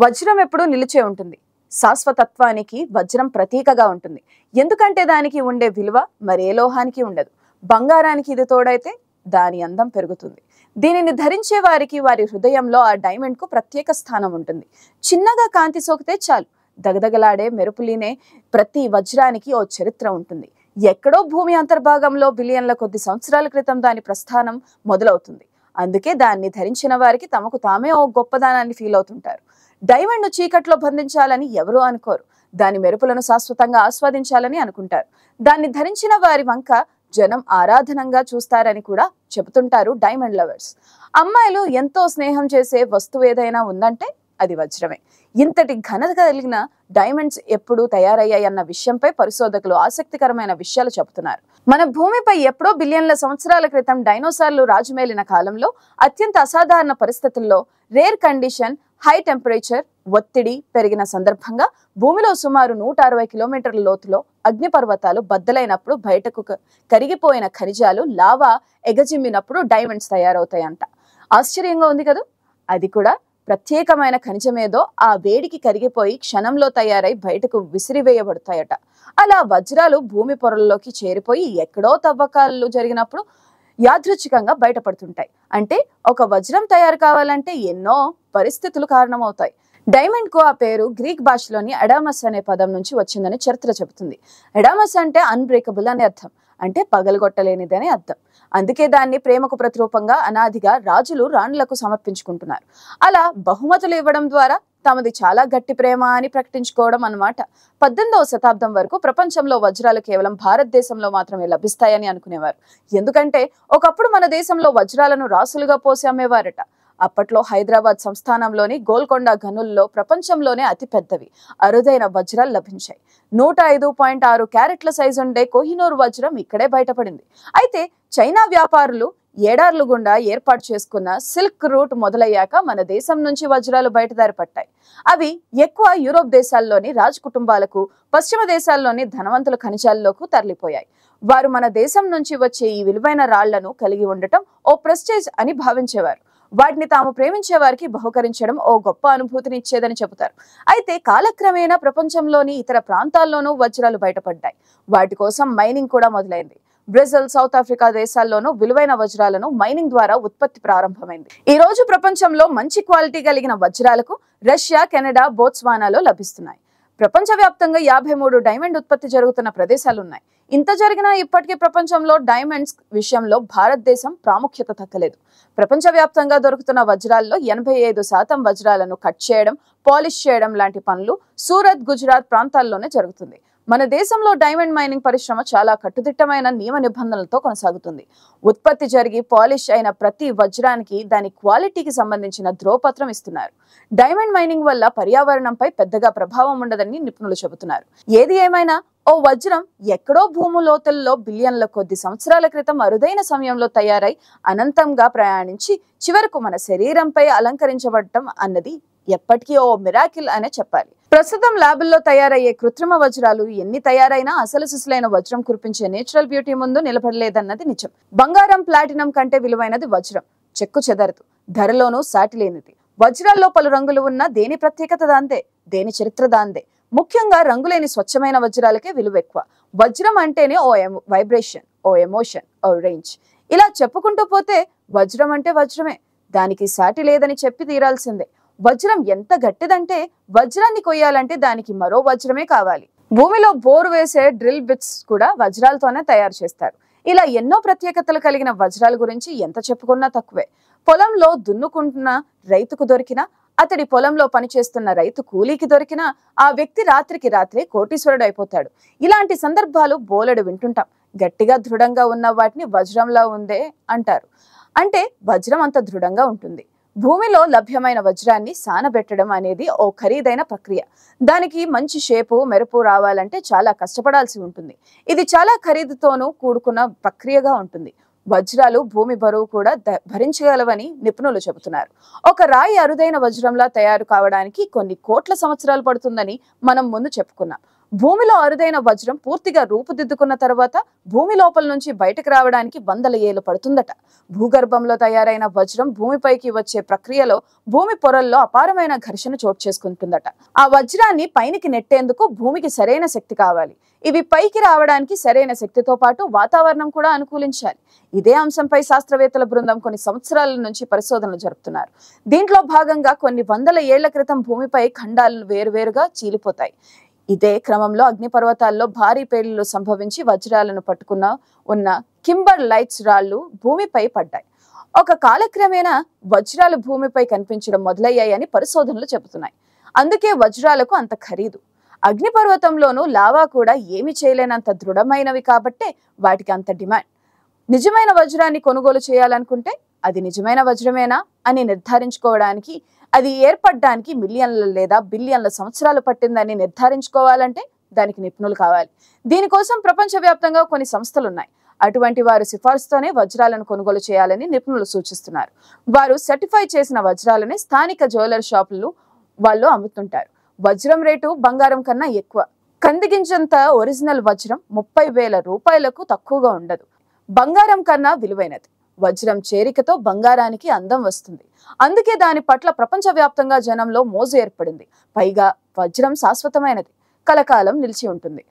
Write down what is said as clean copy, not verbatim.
వజ్రం ఎప్పుడూ నిలిచే ఉంటుంది. శాశ్వతత్వానికి వజ్రం ప్రతీకగా ఉంటుంది. ఎందుకంటే దానికి ఉండే విలువ మరే లోహానికి ఉండదు. బంగారానికి ఇది తోడైతే దాని అందం పెరుగుతుంది. దీనిని ధరించే వారికి వారి హృదయంలో ఆ డైమండ్ కు ప్రత్యేక స్థానం ఉంటుంది. చిన్నగా కాంతి సోకితే చాలు, దగదగలాడే మెరుపులీనే ప్రతి వజ్రానికి ఓ చరిత్ర ఉంటుంది. ఎక్కడో భూమి అంతర్భాగంలో బిలియన్ల కొద్ది సంవత్సరాల క్రితం దాని ప్రస్థానం మొదలవుతుంది. అందుకే దాన్ని ధరించిన వారికి తమకు తామే ఓ గొప్పదానాన్ని ఫీల్ అవుతుంటారు. డైమండ్ ను చీకట్లో బంధించాలని ఎవరూ అనుకోరు. దాని మెరుపులను శాశ్వతంగా ఆస్వాదించాలని అనుకుంటారు. దాన్ని ధరించిన వారి వంక జనం ఆరాధనంగా చూస్తారని కూడా చెబుతుంటారు డైమండ్ లవర్స్. అమ్మాయిలు ఎంతో స్నేహం చేసే వస్తువు ఏదైనా ఉందంటే అది వజ్రమే. ఇంతటి ఘనత కలిగిన డైమండ్స్ ఎప్పుడు తయారయ్యాయన్న విషయంపై పరిశోధకులు ఆసక్తికరమైన విషయాలు చెబుతున్నారు. మన భూమిపై ఎప్పుడో బిలియన్ల సంవత్సరాల క్రితం డైనోసార్లు రాజుమేలిన కాలంలో అత్యంత అసాధారణ పరిస్థితుల్లో రేర్ కండిషన్, హై టెంపరేచర్, ఒత్తిడి పెరిగిన సందర్భంగా భూమిలో సుమారు 160 కిలోమీటర్ల లోతులో అగ్నిపర్వతాలు బద్దలైనప్పుడు బయటకు కరిగిపోయిన ఖనిజాలు లావా ఎగజిమ్మినప్పుడు డైమండ్స్ తయారవుతాయంట. ఆశ్చర్యంగా ఉంది కదా. అది కూడా ప్రత్యేకమైన ఖనిజమేదో ఆ వేడికి కరిగిపోయి క్షణంలో తయారై బయటకు విసిరివేయబడతాయట. అలా వజ్రాలు భూమి పొరల్లోకి చేరిపోయి ఎక్కడో తవ్వకాలు జరిగినప్పుడు యాదృచ్ఛికంగా బయటపడుతుంటాయి. అంటే ఒక వజ్రం తయారు కావాలంటే ఎన్నో పరిస్థితులు కారణమవుతాయి. డైమండ్ కు ఆ పేరు గ్రీక్ భాషలోని అడామస్ అనే పదం నుంచి వచ్చిందని చరిత్ర చెబుతుంది. అడామస్ అంటే అన్బ్రేకబుల్ అనే అర్థం, అంటే పగలగొట్టలేనిది అని అర్థం. అందుకే దాన్ని ప్రేమకు ప్రతిరూపంగా అనాదిగా రాజులు రాణులకు సమర్పించుకుంటున్నారు. అలా బహుమతులు ఇవ్వడం ద్వారా తమది చాలా గట్టి ప్రేమ అని ప్రకటించుకోవడం అన్నమాట. 18వ శతాబ్దం వరకు ప్రపంచంలో వజ్రాలు కేవలం భారతదేశంలో మాత్రమే లభిస్తాయని అనుకునేవారు. ఎందుకంటే ఒకప్పుడు మన దేశంలో వజ్రాలను రాసులుగా పోసి అమ్మేవారట. అప్పట్లో హైదరాబాద్ సంస్థానంలోని గోల్కొండ గనుల్లో ప్రపంచంలోనే అతి పెద్దవి అరుదైన వజ్రాలు లభించాయి. 105.6 క్యారెట్ల సైజు ఉండే కోహినూర్ వజ్రం ఇక్కడే బయటపడింది. అయితే చైనా వ్యాపారులు ఏడార్లు గుండా ఏర్పాటు చేసుకున్న సిల్క్ రూట్ మొదలయ్యాక మన దేశం నుంచి వజ్రాలు బయటదారి పట్టాయి. అవి ఎక్కువ యూరోప్ దేశాల్లోని రాజ్ కుటుంబాలకు, పశ్చిమ దేశాల్లోని ధనవంతుల ఖనిజాల్లోకి తరలిపోయాయి. వారు మన దేశం నుంచి వచ్చే ఈ విలువైన రాళ్లను కలిగి ఉండటం ఓ ప్రెస్టేజ్ అని భావించేవారు. వాటిని తాము ప్రేమించే వారికి బహుకరించడం ఓ గొప్ప అనుభూతిని ఇచ్చేదని చెబుతారు. అయితే కాలక్రమేణా ప్రపంచంలోని ఇతర ప్రాంతాల్లోనూ వజ్రాలు బయటపడ్డాయి. వాటి కోసం మైనింగ్ కూడా మొదలైంది. బ్రెజిల్, సౌత్ ఆఫ్రికా దేశాల్లోనూ విలువైన వజ్రాలను మైనింగ్ ద్వారా ఉత్పత్తి ప్రారంభమైంది. ఈ రోజు ప్రపంచంలో మంచి క్వాలిటీ కలిగిన వజ్రాలకు రష్యా, కెనడా, బోట్స్వానాలో లభిస్తున్నాయి. ప్రపంచవ్యాప్తంగా 53 డైమండ్ ఉత్పత్తి జరుగుతున్న ప్రదేశాలున్నాయి. ఇంత జరిగినా ఇప్పటికీ ప్రపంచంలో డైమండ్స్ విషయంలో భారతదేశం ప్రాముఖ్యత తగ్గలేదు. ప్రపంచవ్యాప్తంగా దొరుకుతున్న వజ్రాల్లో 85% వజ్రాలను కట్ చేయడం, పాలిష్ చేయడం లాంటి పనులు సూరత్, గుజరాత్ ప్రాంతాల్లోనే జరుగుతుంది. మన దేశంలో డైమండ్ మైనింగ్ పరిశ్రమ చాలా కట్టుదిట్టమైన నియమ నిబంధనలతో కొనసాగుతుంది. ఉత్పత్తి జరిగి పాలిష్ అయిన ప్రతి వజ్రానికి దాని క్వాలిటీకి సంబంధించిన ధ్రువపత్రం ఇస్తున్నారు. డైమండ్ మైనింగ్ వల్ల పర్యావరణంపై పెద్దగా ప్రభావం ఉండదని నిపుణులు చెబుతున్నారు. ఏది ఏమైనా ఓ వజ్రం ఎక్కడో భూమి లోతుల్లో బిలియన్ల కొద్ది సంవత్సరాల క్రితం అరుదైన సమయంలో తయారై అనంతంగా ప్రయాణించి చివరకు మన శరీరంపై అలంకరించబడటం అన్నది ఎప్పటికీ ఓ మిరాకిల్ అనే చెప్పాలి. ప్రస్తుతం ల్యాబుల్లో తయారయ్యే కృత్రిమ వజ్రాలు ఎన్ని తయారైనా అసలు సిసలైన వజ్రం కురిపించే నేచురల్ బ్యూటీ ముందు నిలబడలేదన్నది నిజం. బంగారం, ప్లాటినం కంటే విలువైనది వజ్రం. చెక్కు చెదరదు, ధరలోనూ సాటి లేనిది. వజ్రాల్లో పలు రంగులు ఉన్నా దేని ప్రత్యేకత దాందే, దేని చరిత్ర దాందే. ముఖ్యంగా రంగులేని స్వచ్ఛమైన వజ్రాలకే విలువ ఎక్కువ. వజ్రం అంటేనే ఓ వైబ్రేషన్, ఓ ఎమోషన్, ఓ రేంజ్. ఇలా చెప్పుకుంటూ పోతే వజ్రం అంటే వజ్రమే, దానికి సాటి లేదని చెప్పి తీరాల్సిందే. వజ్రం ఎంత గట్టిదంటే వజ్రాన్ని కొయ్యాలంటే దానికి మరో వజ్రమే కావాలి. భూమిలో బోరు వేసే డ్రిల్ బిట్స్ కూడా వజ్రాలతోనే తయారు చేస్తారు. ఇలా ఎన్నో ప్రత్యేకతలు కలిగిన వజ్రాల గురించి ఎంత చెప్పుకున్నా తక్కువే. పొలంలో దున్నుకుంటున్న రైతుకు దొరికినా, అతడి పొలంలో పనిచేస్తున్న రైతు కూలీకి దొరికినా ఆ వ్యక్తి రాత్రికి రాత్రే కోటీశ్వరుడు అయిపోతాడు. ఇలాంటి సందర్భాలు బోలెడు వింటుంటాం. గట్టిగా దృఢంగా ఉన్న వాటిని వజ్రంలా ఉందే అంటారు. అంటే వజ్రం అంత దృఢంగా ఉంటుంది. భూమిలో లభ్యమైన వజ్రాన్ని సానబెట్టడం అనేది ఓ ఖరీదైన ప్రక్రియ. దానికి మంచి షేపు, మెరుపు రావాలంటే చాలా కష్టపడాల్సి ఉంటుంది. ఇది చాలా ఖరీదుతోనూ కూడుకున్న ప్రక్రియగా ఉంటుంది. వజ్రాలు భూమి బరువు కూడా భరించగలవని నిపుణులు చెబుతున్నారు. ఒక రాయి అరుదైన వజ్రంలా తయారు కావడానికి కొన్ని కోట్ల సంవత్సరాలు పడుతుందని మనం ముందు చెప్పుకున్నాం. భూమిలో అరుదైన వజ్రం పూర్తిగా రూపుదిద్దుకున్న తర్వాత భూమి లోపల నుంచి బయటకు రావడానికి వందల ఏళ్లు పడుతుందట. భూగర్భంలో తయారైన వజ్రం భూమిపైకి వచ్చే ప్రక్రియలో భూమి పొరల్లో అపారమైన ఘర్షణ చోటు చేసుకుంటుందట. ఆ వజ్రాన్ని పైకి నెట్టేందుకు భూమికి సరైన శక్తి కావాలి. ఇవి పైకి రావడానికి సరైన శక్తితో పాటు వాతావరణం కూడా అనుకూలించాలి. ఇదే అంశంపై శాస్త్రవేత్తల బృందం కొన్ని సంవత్సరాల నుంచి పరిశోధనలు జరుపుతున్నారు. దీంట్లో భాగంగా కొన్ని వందల ఏళ్ల క్రితం భూమిపై ఖండాలు వేరువేరుగా చీలిపోతాయి. ఇదే క్రమంలో అగ్నిపర్వతాల్లో భారీ పేలుళ్లు సంభవించి వజ్రాలను పట్టుకున్న ఉన్న కింబర్ లైట్స్ రాళ్లు భూమిపై పడ్డాయి. ఒక కాలక్రమేణా వజ్రాలు భూమిపై కనిపించడం మొదలయ్యాయని పరిశోధనలు చెబుతున్నాయి. అందుకే వజ్రాలకు అంత ఖరీదు. అగ్నిపర్వతంలోనూ లావా కూడా ఏమి చేయలేనంత దృఢమైనవి కాబట్టే వాటికి అంత డిమాండ్. నిజమైన వజ్రాన్ని కొనుగోలు చేయాలనుకుంటే అది నిజమైన వజ్రమేనా అని నిర్ధారించుకోవడానికి, అది ఏర్పడడానికి మిలియన్ల లేదా బిలియన్ల సంవత్సరాలు పట్టిందని నిర్ధారించుకోవాలంటే దానికి నిపుణులు కావాలి. దీనికోసం ప్రపంచవ్యాప్తంగా కొన్ని సంస్థలున్నాయి. అటువంటి వారి సిఫార్సుతోనే వజ్రాలను కొనుగోలు చేయాలని నిపుణులు సూచిస్తున్నారు. వారు సర్టిఫై చేసిన వజ్రాలని స్థానిక జ్యువెలర్ షాపులు వాళ్ళు అమ్ముతుంటారు. వజ్రం రేటు బంగారం కన్నా ఎక్కువ. కందిగింజంత ఒరిజినల్ వజ్రం 30,000 రూపాయలకు తక్కువగా ఉండదు. బంగారం కన్నా విలువైనది. వజ్రం చేరికతో బంగారానికి అందం వస్తుంది. అందుకే దాని పట్ల ప్రపంచవ్యాప్తంగా జనంలో మోజు ఏర్పడింది. పైగా వజ్రం శాశ్వతమైనది, కలకాలం నిలిచి ఉంటుంది.